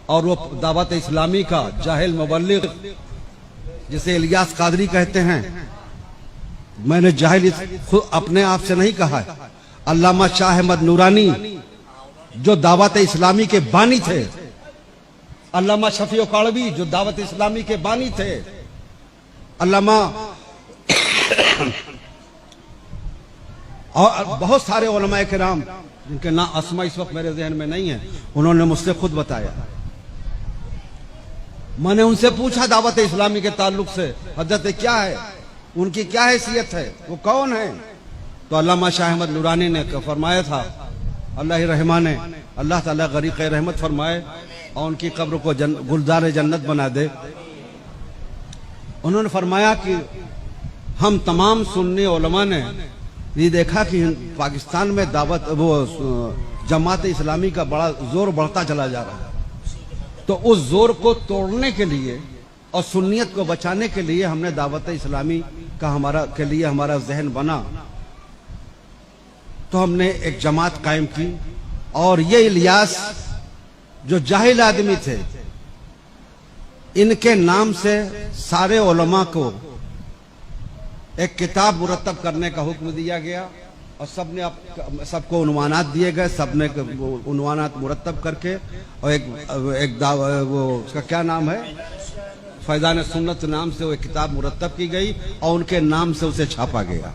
اور وہ دعوت اسلامی کا جاہل مبلغ جسے الیاس قادری کہتے ہیں، میں نے جاہل خود اپنے آپ سے نہیں کہا ہے، علامہ شاہ احمد نورانی جو دعوت اسلامی کے بانی تھے، علامہ شفیع کاڑوی جو دعوت اسلامی کے بانی تھے، علامہ اور بہت سارے علماء کرام جن کے نام اسماء اس وقت میرے ذہن میں نہیں ہیں، انہوں نے مجھ سے خود بتایا۔ میں نے ان سے پوچھا دعوت اسلامی کے تعلق سے، حضرت کیا ہے، ان کی کیا حیثیت ہے، وہ کون ہے؟ تو علامہ شاہ احمد نورانی نے فرمایا تھا، اللہ رحمان ہے، اللہ تعالیٰ غریق رحمت فرمائے اور ان کی قبر کو گلزار جنت بنا دے۔ انہوں نے فرمایا کہ ہم تمام سنی علماء نے یہ دیکھا کہ پاکستان میں جماعت اسلامی کا بڑا زور بڑھتا چلا جا رہا ہے، تو اس زور کو توڑنے کے لیے اور سنیت کو بچانے کے لیے ہم نے دعوت اسلامی کا ہمارا ذہن بنا، تو ہم نے ایک جماعت قائم کی۔ اور یہ الیاس جو جاہل آدمی تھے، ان کے نام سے سارے علماء کو ایک کتاب مرتب کرنے کا حکم دیا گیا، اور سب کو عنوانات دیے گئے، سب نے عنوانات مرتب کر کے، اور اس کا کیا نام ہے، فیضان سنت نام سے وہ کتاب مرتب کی گئی اور ان کے نام سے اسے چھاپا گیا۔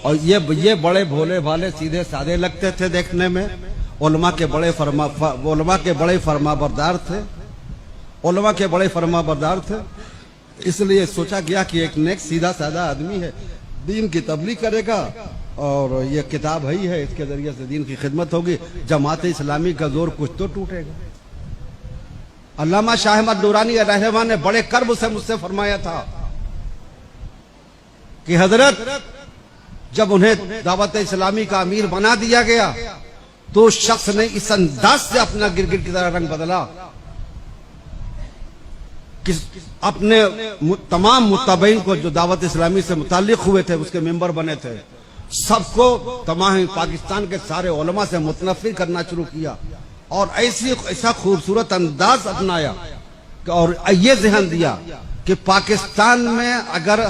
اور یہ بڑے بھولے بھالے سیدھے سادے لگتے تھے دیکھنے میں، علماء کے بڑے فرما بردار تھے، علماء کے بڑے فرما بردار تھے۔ اس لیے سوچا گیا کہ ایک نیک سیدھا سادہ آدمی ہے، دین کی تبلیغ کرے گا، اور یہ کتاب ہی ہے، اس کے ذریعے سے دین کی خدمت ہوگی، جماعت اسلامی کا زور کچھ تو ٹوٹے گا۔ علامہ شاہ احمد نورانی رحمہ نے بڑے کرب سے مجھ سے فرمایا تھا کہ حضرت جب انہیں دعوت اسلامی کا امیر بنا دیا گیا تو اس شخص نے اس انداز سے اپنا گرگٹ کی طرح رنگ بدلا کہ اپنے تمام متبعین کو جو دعوت اسلامی سے متعلق ہوئے تھے، اس کے ممبر بنے تھے، سب کو تمام پاکستان کے سارے علماء سے متنفر کرنا شروع کیا، اور ایسا خوبصورت انداز اپنایا اور یہ ذہن دیا کہ پاکستان میں اگر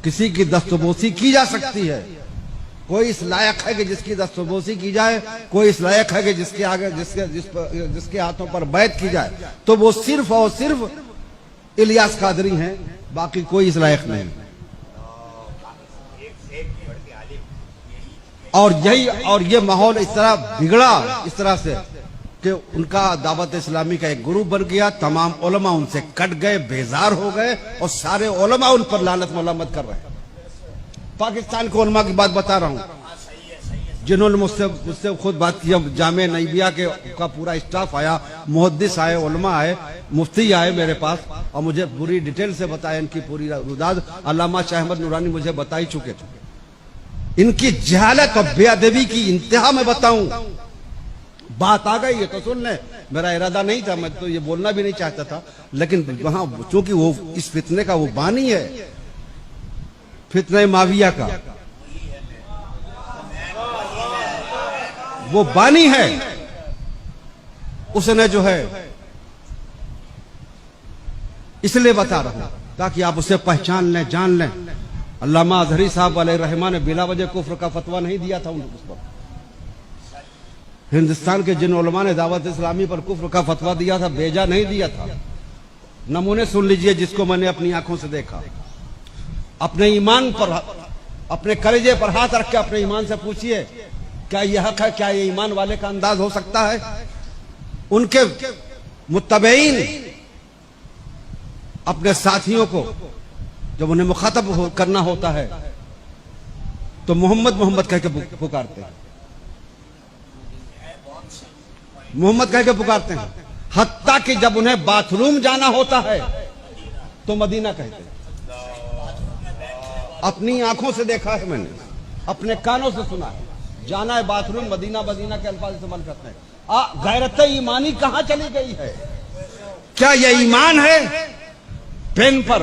کسی کی دستبوسی کی جا سکتی ہے، کوئی اس لائق ہے کہ جس کی دستبوسی کی جائے، کوئی اس لائق ہے کہ جس کے ہاتھوں پر بیعت کی جائے، تو وہ صرف اور صرف الیاس قادری ہیں، باقی کوئی اس لائق نہیں۔ اور یہ ماحول اس طرح بگڑا، اس طرح سے کہ ان کا دعوت اسلامی کا ایک گروپ بن گیا، تمام علماء ان سے کٹ گئے، بیزار ہو گئے، اور سارے علماء ان پر لعنت ملامت کر رہے ہیں۔ پاکستان کے علماء کی بات بتا رہا ہوں، جنہوں نے مجھ سے خود بات کی۔ جامعہ نیبیہ کا پورا اسٹاف آیا، محدث آئے، علماء آئے، مفتی آئے میرے پاس، اور مجھے پوری ڈیٹیل سے بتایا ان کی پوری روداد۔ علامہ شاہ احمد نورانی مجھے بتا ہی چکے تھے۔ ان کی جہالت اور بے ادبی کی انتہا میں بتاؤں، بات آ گئی ہے تو سن لیں، میرا ارادہ نہیں تھا، میں تو یہ بولنا بھی نہیں چاہتا تھا، لیکن وہاں چونکہ وہ اس فتنے کا وہ بانی ہے، فتنہ معاویہ کا وہ بانی ہے، اس نے جو ہے، اس لیے بتا رہا ہوں تاکہ آپ اسے پہچان لیں، جان لیں۔ علامہ اظہری صاحب علیہ الرحمہ نے بلا وجہ کفر کا فتویٰ نہیں دیا تھا اس پر۔ ہندوستان کے جن علماء نے دعوت اسلامی پر کفر کا فتویٰ دیا تھا، بیجا نہیں دیا تھا۔ نمونے سن لیجئے جس کو میں نے اپنی آنکھوں سے دیکھا۔ اپنے ایمان پر، اپنے کلیجے پر ہاتھ رکھ کے اپنے ایمان سے پوچھئے کیا یہ حق ہے، کیا یہ ایمان والے کا انداز ہو سکتا ہے؟ ان کے متبعین اپنے ساتھیوں کو جب انہیں مخاطب کرنا ہوتا ہے تو محمد محمد کہہ کے پکارتے ہیں، محمد کہہ کے پکارتے ہیں، حتیٰ کہ جب انہیں باتھ روم جانا ہوتا ہے تو مدینہ کہتے ہیں۔ اپنی آنکھوں سے دیکھا ہے میں نے، اپنے کانوں سے سنا ہے، جانا ہے باتھ روم، مدینہ مدینہ کے الفاظ استعمال کرتے ہیں۔ غیرت ایمانی کہاں چلی گئی ہے؟ کیا یہ ایمان ہے؟ پین پر